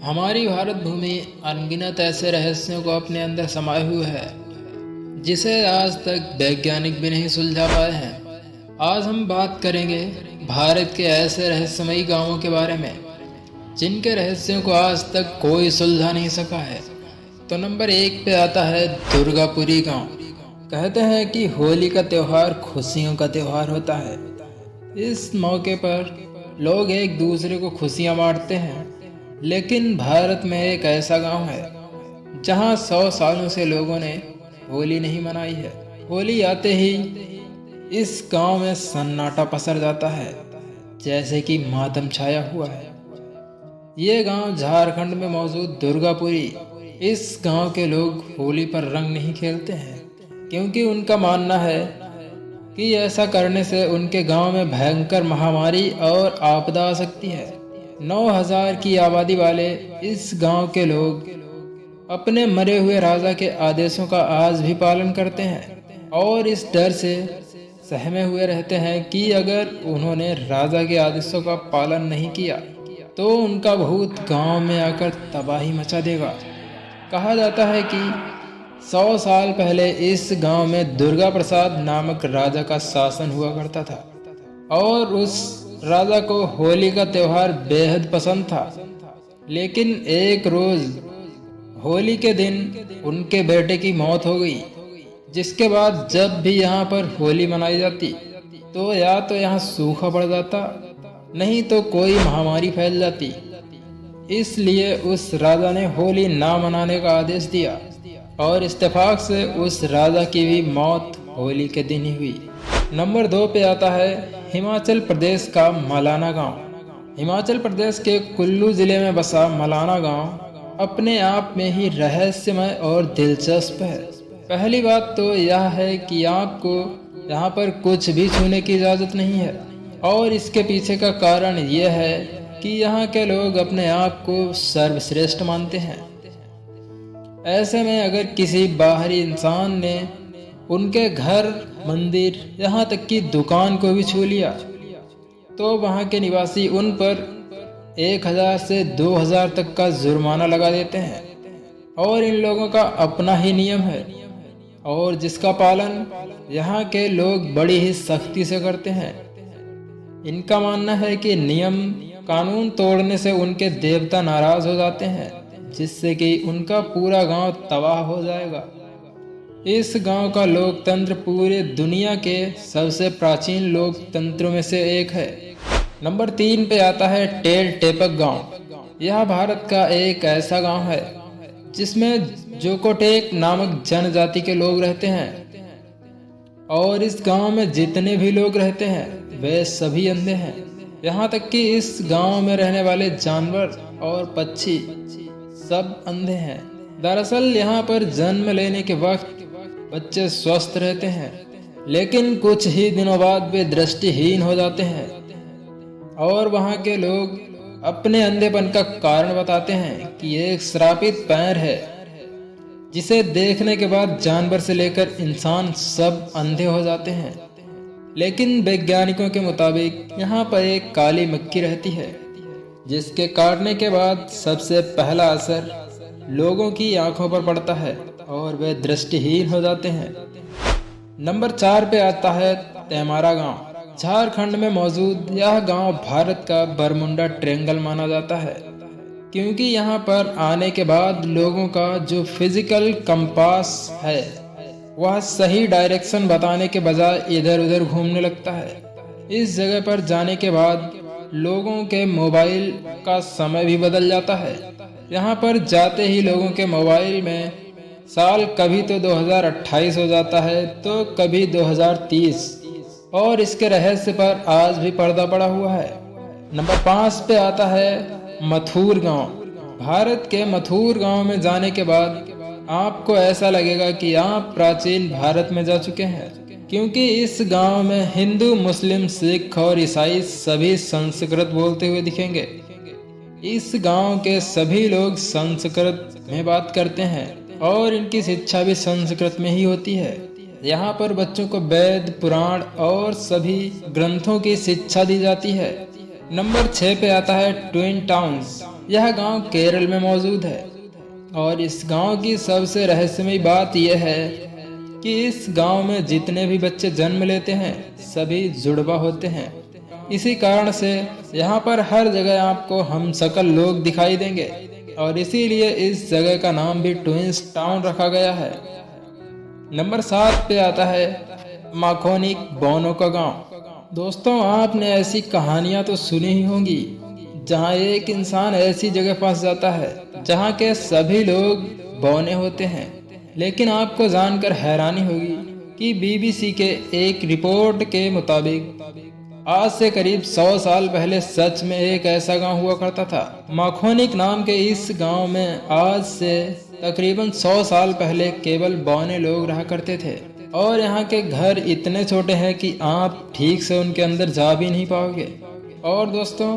हमारी भारत भूमि अनगिनत ऐसे रहस्यों को अपने अंदर समाये हुए है जिसे आज तक वैज्ञानिक भी नहीं सुलझा पाए हैं। आज हम बात करेंगे भारत के ऐसे रहस्यमयी गांवों के बारे में जिनके रहस्यों को आज तक कोई सुलझा नहीं सका है। तो नंबर 1 पे आता है दुर्गापुरी गांव। कहते हैं कि होली का त्योहार खुशियों का त्योहार होता है। इस मौके पर लोग एक दूसरे को खुशियां बांटते हैं। लेकिन भारत में एक ऐसा गांव है जहां 100 सालों से लोगों ने होली नहीं मनाई है। होली आते ही इस गांव में सन्नाटा पसर जाता है, जैसे कि मातम छाया हुआ है। ये गांव झारखंड में मौजूद दुर्गापुरी। इस गांव के लोग होली पर रंग नहीं खेलते हैं क्योंकि उनका मानना है कि ऐसा करने से उनके गांव में भयंकर महामारी और आपदा आ सकती है। 9,000 की आबादी वाले इस गांव के लोग अपने मरे हुए राजा के आदेशों का आज भी पालन करते हैं और इस डर से सहमे हुए रहते हैं कि अगर उन्होंने राजा के आदेशों का पालन नहीं किया तो उनका भूत गांव में आकर तबाही मचा देगा। कहा जाता है कि 100 साल पहले इस गांव में दुर्गा प्रसाद नामक राजा का शासन हुआ करता था और उस राजा को होली का त्योहार बेहद पसंद था। लेकिन एक रोज होली के दिन उनके बेटे की मौत हो गई, जिसके बाद जब भी यहाँ पर होली मनाई जाती तो या तो यहाँ सूखा पड़ जाता, नहीं तो कोई महामारी फैल जाती। इसलिए उस राजा ने होली ना मनाने का आदेश दिया और इत्तेफाक से उस राजा की भी मौत होली के दिन ही हुई। नंबर 2 पे आता है हिमाचल प्रदेश का मलाना गांव। हिमाचल प्रदेश के कुल्लू जिले में बसा मलाना गांव अपने आप में ही रहस्यमय और दिलचस्प है। पहली बात तो यह है कि आपको यहाँ पर कुछ भी छूने की इजाज़त नहीं है और इसके पीछे का कारण यह है कि यहाँ के लोग अपने आप को सर्वश्रेष्ठ मानते हैं। ऐसे में अगर किसी बाहरी इंसान ने उनके घर, मंदिर, यहाँ तक कि दुकान को भी छू लिया तो वहाँ के निवासी उन पर 1,000 से 2,000 तक का जुर्माना लगा देते हैं और इन लोगों का अपना ही नियम है और जिसका पालन यहाँ के लोग बड़ी ही सख्ती से करते हैं। इनका मानना है कि नियम कानून तोड़ने से उनके देवता नाराज हो जाते हैं, जिससे कि उनका पूरा गांव तबाह हो जाएगा। इस गांव का लोकतंत्र पूरे दुनिया के सबसे प्राचीन लोकतंत्रों में से एक है। नंबर 3 पे आता है टेल टेपक गांव। यह भारत का एक ऐसा गांव है जिसमें जोकोटेक नामक जनजाति के लोग रहते हैं और इस गांव में जितने भी लोग रहते हैं वे सभी अंधे हैं। यहाँ तक कि इस गांव में रहने वाले जानवर और पक्षी सब अंधे हैं। दरअसल यहाँ पर जन्म लेने के वक्त बच्चे स्वस्थ रहते हैं, लेकिन कुछ ही दिनों बाद वे दृष्टिहीन हो जाते हैं और वहाँ के लोग अपने अंधेपन का कारण बताते हैं कि ये एक श्रापित पैर है जिसे देखने के बाद जानवर से लेकर इंसान सब अंधे हो जाते हैं। लेकिन वैज्ञानिकों के मुताबिक यहाँ पर एक काली मक्खी रहती है जिसके काटने के बाद सबसे पहला असर लोगों की आंखों पर पड़ता है और वे दृष्टिहीन हो जाते हैं। नंबर 4 पे आता है तेमारा गांव। झारखंड में मौजूद यह गांव भारत का बरमुंडा ट्रायंगल माना जाता है क्योंकि यहाँ पर आने के बाद लोगों का जो फिजिकल कंपास है वह सही डायरेक्शन बताने के बजाय इधर उधर घूमने लगता है। इस जगह पर जाने के बाद लोगों के मोबाइल का समय भी बदल जाता है। यहाँ पर जाते ही लोगों के मोबाइल में साल कभी तो 2028 हो जाता है तो कभी 2030 और इसके रहस्य पर आज भी पर्दा पड़ा हुआ है। नंबर 5 पे आता है मथुर गांव। भारत के मथुर गांव में जाने के बाद आपको ऐसा लगेगा कि आप प्राचीन भारत में जा चुके हैं क्योंकि इस गांव में हिंदू, मुस्लिम, सिख और ईसाई सभी संस्कृत बोलते हुए दिखेंगे। इस गांव के सभी लोग संस्कृत में बात करते हैं और इनकी शिक्षा भी संस्कृत में ही होती है। यहाँ पर बच्चों को वेद, पुराण और सभी ग्रंथों की शिक्षा दी जाती है। नंबर 6 पे आता है ट्विन टाउन्स। यह गांव केरल में मौजूद है और इस गांव की सबसे रहस्यमयी बात यह है कि इस गांव में जितने भी बच्चे जन्म लेते हैं सभी जुड़वा होते हैं। इसी कारण से यहाँ पर हर जगह आपको हमशक्ल लोग दिखाई देंगे और इसीलिए इस जगह का नाम भी ट्विंस टाउन रखा गया है। नंबर 7 पे आता है माखोनिक बोनो का गांव। दोस्तों, आपने ऐसी कहानियां तो सुनी ही होंगी जहां एक इंसान ऐसी जगह फंस जाता है जहां के सभी लोग बौने होते हैं। लेकिन आपको जानकर हैरानी होगी कि बीबीसी के एक रिपोर्ट के मुताबिक आज से करीब 100 साल पहले सच में एक ऐसा गांव हुआ करता था। माखोनिक नाम के इस गांव में आज से तकरीबन 100 साल पहले केवल बौने लोग रहा करते थे और यहाँ के घर इतने छोटे हैं कि आप ठीक से उनके अंदर जा भी नहीं पाओगे। और दोस्तों,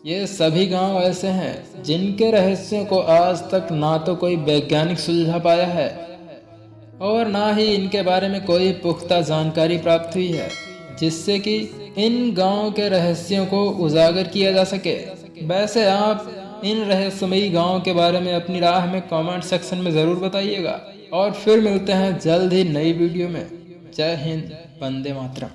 ये सभी गांव ऐसे हैं जिनके रहस्यों को आज तक ना तो कोई वैज्ञानिक सुलझा पाया है और ना ही इनके बारे में कोई पुख्ता जानकारी प्राप्त हुई है जिससे कि इन गांव के रहस्यों को उजागर किया जा सके। वैसे आप इन रहस्यमयी गांव के बारे में अपनी राय हमें कमेंट सेक्शन में ज़रूर बताइएगा और फिर मिलते हैं जल्द ही नई वीडियो में। जय हिंद, वंदे मातरम।